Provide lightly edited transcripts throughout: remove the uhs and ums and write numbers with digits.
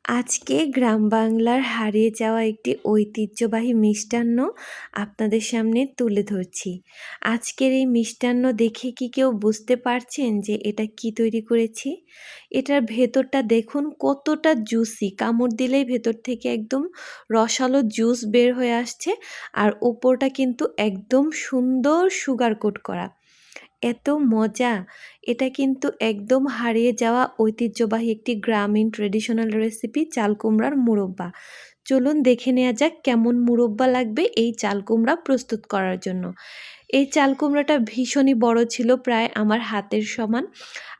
আজকে গ্রাম বাংলার হারিয়ে যাওয়া একটি ঐতিহ্যবাহী মিষ্টান্ন আপনাদের সামনে তুলে ধরছি। আজকের এই মিষ্টান্ন দেখে কি কেউ বুঝতে পারছেন যে এটা কি তৈরি করেছি? এটার ভেতরটা দেখুন কতটা জুসি, কামড় দিলেই ভেতর থেকে একদম রসালো জুস বের হয়ে আসছে, আর ওপরটা কিন্তু একদম সুন্দর সুগার কোট করা। এত মজা! এটা কিন্তু একদম হারিয়ে যাওয়া ঐতিহ্যবাহী একটি গ্রামীণ ট্র্যাডিশনাল রেসিপি, চাল কুমড়ার মুরব্বা। চলুন দেখে নেওয়া যাক কেমন মুরব্বা লাগবে এই চাল কুমড়া প্রস্তুত করার জন্য। এই চাল কুমড়াটা ভীষণই বড় ছিল, প্রায় আমার হাতের সমান।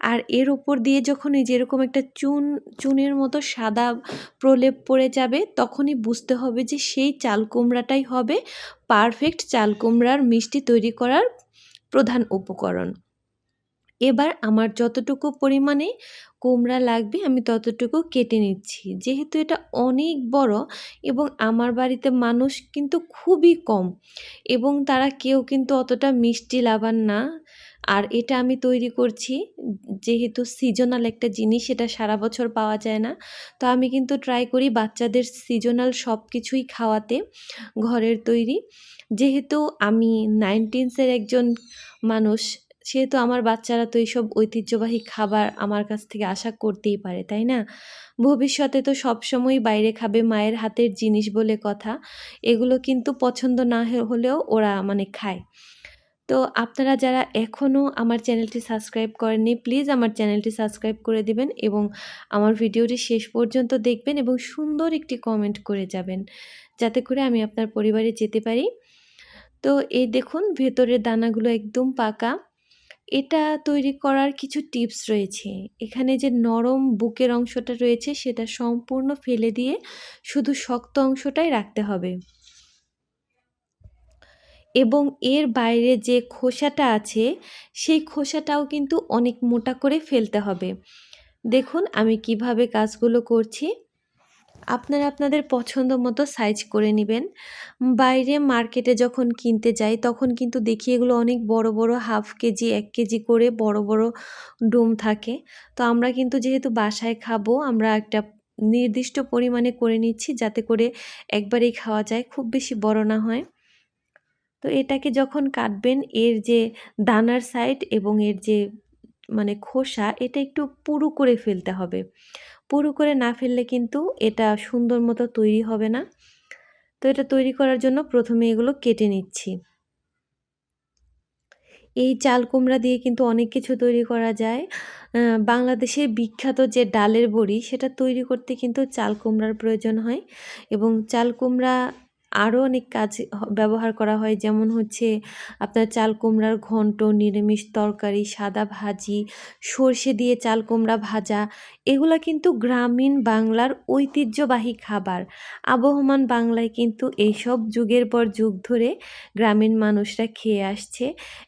আর এর উপর দিয়ে যখন এই যে এরকম একটা চুনের মতো সাদা প্রলেপ পড়ে যাবে, তখনই বুঝতে হবে যে সেই চাল কুমড়াটাই হবে পারফেক্ট চাল কুমড়ার মিষ্টি তৈরি করার প্রধান উপকরণ। এবার আমার যতটুকু পরিমাণে কুমড়া লাগবে আমি ততটুকু কেটে নিচ্ছি। যেহেতু এটা অনেক বড় এবং আমার বাড়িতে মানুষ কিন্তু খুবই কম এবং তারা কেউ কিন্তু অতটা মিষ্টি লাভার না। আর এটা আমি তৈরি করছি যেহেতু সিজনাল একটা জিনিস, এটা সারা বছর পাওয়া যায় না। তো আমি কিন্তু ট্রাই করি বাচ্চাদের সিজনাল সব কিছুই খাওয়াতে, ঘরের তৈরি। যেহেতু আমি 19s একজন মানুষ, সেহেতু আমার বাচ্চারা তো এইসব ঐতিহ্যবাহী খাবার আমার কাছ থেকে আশা করতেই পারে, তাই না? ভবিষ্যতে তো সবসময়ই বাইরে খাবে, মায়ের হাতের জিনিস বলে কথা। এগুলো কিন্তু পছন্দ না হলেও ওরা মানে খায়। তো আপনারা যারা এখনও আমার চ্যানেলটি সাবস্ক্রাইব করেননি, প্লিজ আমার চ্যানেলটি সাবস্ক্রাইব করে দিবেন এবং আমার ভিডিওটি শেষ পর্যন্ত দেখবেন এবং সুন্দর একটি কমেন্ট করে যাবেন, যাতে করে আমি আপনার পরিবারে যেতে পারি। তো এই দেখুন ভেতরের দানাগুলো একদম পাকা। এটা তৈরি করার কিছু টিপস রয়েছে। এখানে যে নরম বুকের অংশটা রয়েছে সেটা সম্পূর্ণ ফেলে দিয়ে শুধু শক্ত অংশটাই রাখতে হবে এবং এর বাইরে যে খোসাটা আছে সেই খোসাটাও কিন্তু অনেক মোটা করে ফেলতে হবে। দেখুন আমি কিভাবে কাজগুলো করছি। আপনারা আপনাদের পছন্দ মতো সাইজ করে নেবেন। বাইরে মার্কেটে যখন কিনতে যাই তখন কিন্তু দেখি এগুলো অনেক বড় বড়, হাফ কেজি 1 কেজি করে বড় বড় ডুম থাকে। তো আমরা কিন্তু যেহেতু বাসায় খাবো, আমরা একটা নির্দিষ্ট পরিমাণে করে নিচ্ছি যাতে করে একবারেই খাওয়া যায়, খুব বেশি বড় না হয়। তো এটাকে যখন কাটবেন, এর যে দানার সাইড এবং এর যে মানে খোসা, এটা একটু পুরু করে ফেলতে হবে। পুরু করে না ফেললে কিন্তু এটা সুন্দর মতো তৈরি হবে না। তো এটা তৈরি করার জন্য প্রথমে এগুলো কেটে নিচ্ছি। এই চাল কুমড়া দিয়ে কিন্তু অনেক কিছু তৈরি করা যায়। বাংলাদেশের বিখ্যাত যে ডালের বড়ি, সেটা তৈরি করতে কিন্তু চাল কুমড়ার প্রয়োজন হয় এবং চাল কুমড়া আরও অনেক কাজে ব্যবহার করা হয়। যেমন হচ্ছে আপনার চাল কুমড়ার ঘন্ট, নিরামিষ তরকারি, সাদা ভাজি, সর্ষে দিয়ে চাল কুমড়া ভাজা, এগুলা কিন্তু গ্রামীণ বাংলার ঐতিহ্যবাহী খাবার। আবহমান বাংলায় কিন্তু এইসব যুগের পর যুগ ধরে গ্রামীণ মানুষরা খেয়ে আসছে।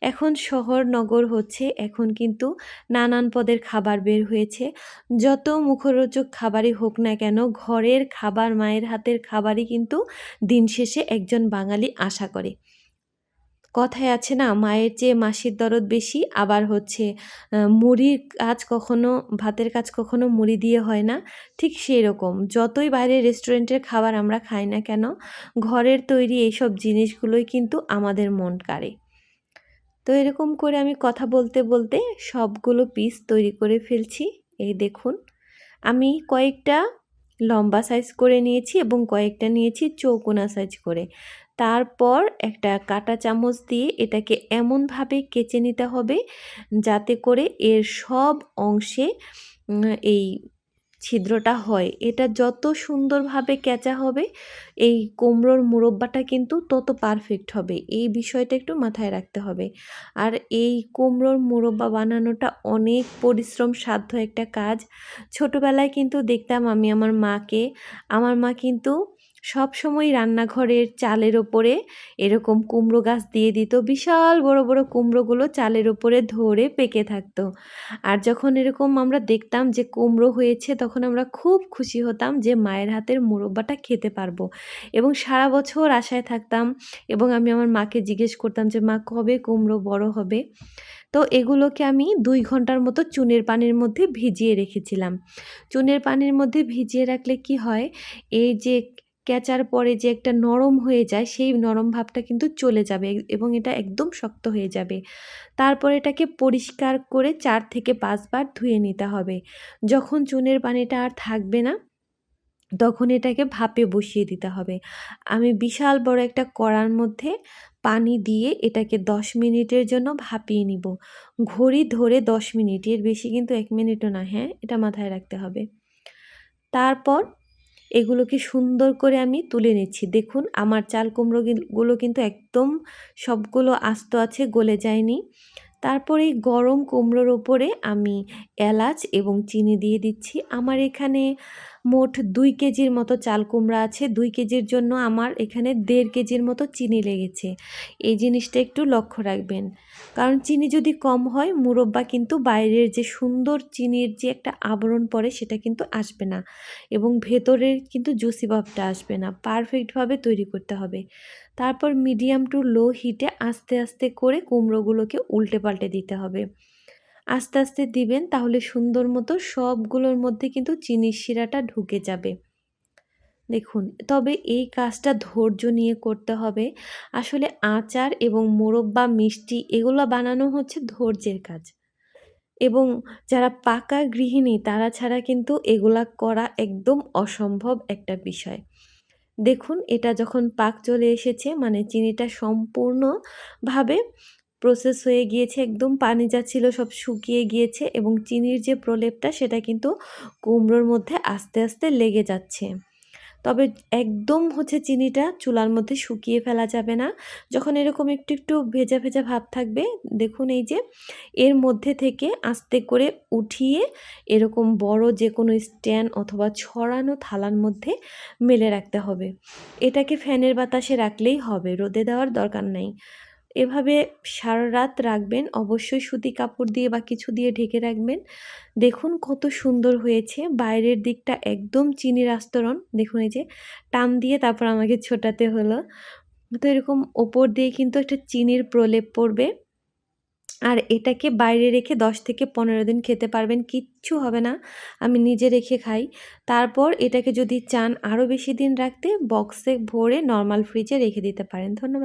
এখন শহর নগর হচ্ছে, এখন কিন্তু নানান পদের খাবার বের হয়েছে। যত মুখরোচক খাবারই হোক না কেন, ঘরের খাবার, মায়ের হাতের খাবারই কিন্তু দিন শেষে একজন বাঙালি আশা করে। কথায় আছে না, মায়ের চেয়ে মাসির দরদ বেশি। আবার হচ্ছে মুড়ির কাজ কখনো, ভাতের কাজ কখনো মুড়ি দিয়ে হয় না। ঠিক সেই রকম যতই বাইরের রেস্টুরেন্টের খাবার আমরা খাই না কেন, ঘরের তৈরি এইসব জিনিসগুলোই কিন্তু আমাদের মন কাড়ে। তো এরকম করে আমি কথা বলতে বলতে সবগুলো পিস তৈরি করে ফেলছি। এই দেখুন আমি কয়েকটা লম্বা সাইজ করে নিয়েছি এবং কয়েকটা নিয়েছি চৌকোনা সাইজ করে। তারপর একটা কাঁটা চামচ দিয়ে এটাকে এমনভাবে কেচে নিতে হবে যাতে করে এর সব অংশে এই ছিদ্রটা হয়। এটা যত সুন্দরভাবে কেচা হবে এই কুমড়োর মুরব্বাটা কিন্তু তত পারফেক্ট হবে। এই বিষয়টা একটু মাথায় রাখতে হবে। আর এই কুমড়োর মুরব্বা বানানোটা অনেক পরিশ্রম সাধ্য একটা কাজ। ছোটোবেলায় কিন্তু দেখতাম আমি আমার মাকে, আমার মা কিন্তু সবসময় রান্নাঘরের চালের ওপরে এরকম কুমড়ো গাছ দিয়ে দিত। বিশাল বড় বড় কুমড়োগুলো চালের ওপরে ধরে পেকে থাকতো। আর যখন এরকম আমরা দেখতাম যে কুমড়ো হয়েছে, তখন আমরা খুব খুশি হতাম যে মায়ের হাতের মোরব্বাটা খেতে পারবো, এবং সারা বছর আশায় থাকতাম। এবং আমি আমার মাকে জিজ্ঞেস করতাম যে মা কবে কুমড়ো বড় হবে। তো এগুলোকে আমি 2 ঘন্টার মতো চুনের পানির মধ্যে ভিজিয়ে রেখেছিলাম। চুনের পানির মধ্যে ভিজিয়ে রাখলে কি হয়, এই যে কেচার পরে যে একটা নরম হয়ে যায়, সেই নরম ভাবটা কিন্তু চলে যাবে এবং এটা একদম শক্ত হয়ে যাবে। তারপর এটাকে পরিষ্কার করে 4 থেকে 5 বার ধুয়ে নিতে হবে। যখন চুনের পানিটা আর থাকবে না, তখন এটাকে ভাপে বসিয়ে দিতে হবে। আমি বিশাল বড় একটা কড়ার মধ্যে পানি দিয়ে এটাকে 10 মিনিটের জন্য ভাপিয়ে নিব। ঘড়ি ধরে 10 মিনিট, এর বেশি কিন্তু 1 মিনিটও না, হ্যাঁ? এটা মাথায় রাখতে হবে। তারপর এগুলোকে সুন্দর করে আমি তুলে নিচ্ছি। দেখুন আমার চাল কুমড়ো গুলো কিন্তু একদম সবগুলো আস্ত আছে, গলে যায়নি। তারপর এই গরম কুমড়োর ওপরে আমি এলাচ এবং চিনি দিয়ে দিচ্ছি। আমার এখানে মোট 2 কেজির মতো চাল কুমড়া আছে। 2 কেজির জন্য আমার এখানে 1.5 কেজির মতো চিনি লেগেছে। এই জিনিসটা একটু লক্ষ্য রাখবেন। কারণ চিনি যদি কম হয়, মুরব্বা কিন্তু বাইরের যে সুন্দর চিনির যে একটা আবরণ পড়ে সেটা কিন্তু আসবে না, এবং ভেতরের কিন্তু জুসি ভাবটা আসবে না। পারফেক্টভাবে তৈরি করতে হবে। তারপর মিডিয়াম টু লো হিটে আস্তে আস্তে করে কুমড়োগুলোকে উল্টে পাল্টে দিতে হবে। আস্তে আস্তে দিবেন, তাহলে সুন্দর মতো সবগুলোর মধ্যে কিন্তু চিনির শিরাটা ঢুকে যাবে। দেখুন, তবে এই কাজটা ধৈর্য নিয়ে করতে হবে। আসলে আচার এবং মোরব্বা, মিষ্টি এগুলো বানানো হচ্ছে ধৈর্যের কাজ, এবং যারা পাকা গৃহিণী তারা ছাড়া কিন্তু এগুলা করা একদম অসম্ভব একটা বিষয়। দেখুন এটা যখন পাক চলে এসেছে, মানে চিনিটা সম্পূর্ণভাবে প্রসেস হয়ে গিয়েছে, একদম পানি যা ছিল সব শুকিয়ে গিয়েছে, এবং চিনির যে প্রলেপটা সেটা কিন্তু কুমড়োর মধ্যে আস্তে আস্তে লেগে যাচ্ছে। তবে একদম চিনিটা চুলার মধ্যে শুকিয়ে ফেলা যাবে না। যখন এরকম একটু একটু ভেজা ভেজা ভাব থাকবে, দেখুন এই যে এর মধ্যে থেকে আস্তে করে উঠিয়ে এরকম বড় যে কোনো স্ট্যান্ড অথবা ছড়ানো থালার মধ্যে মেলে রাখতে হবে। এটাকে ফ্যানের বাতাসে রাখলেই হবে, রোদে দেওয়ার দরকার নাই। এভাবে সারা রাত রাখবেন, অবশ্যই সুতি কাপড় দিয়ে বা কিছু দিয়ে ঢেকে রাখবেন। দেখুন কত সুন্দর হয়েছে, বাইরের দিকটা একদম চিনির আস্তরণ। দেখুন এই যে টান দিয়ে তারপর আমাকে ছোটাতে হলো। তো এরকম ওপর দিয়ে কিন্তু একটা চিনির প্রলেপ পড়বে, আর এটাকে বাইরে রেখে 10 থেকে 15 দিন খেতে পারবেন, কিচ্ছু হবে না। আমি নিজে রেখে খাই। তারপর এটাকে যদি চান আরও বেশি দিন রাখতে, বক্সে ভরে নরমাল ফ্রিজে রেখে দিতে পারেন। ধন্যবাদ।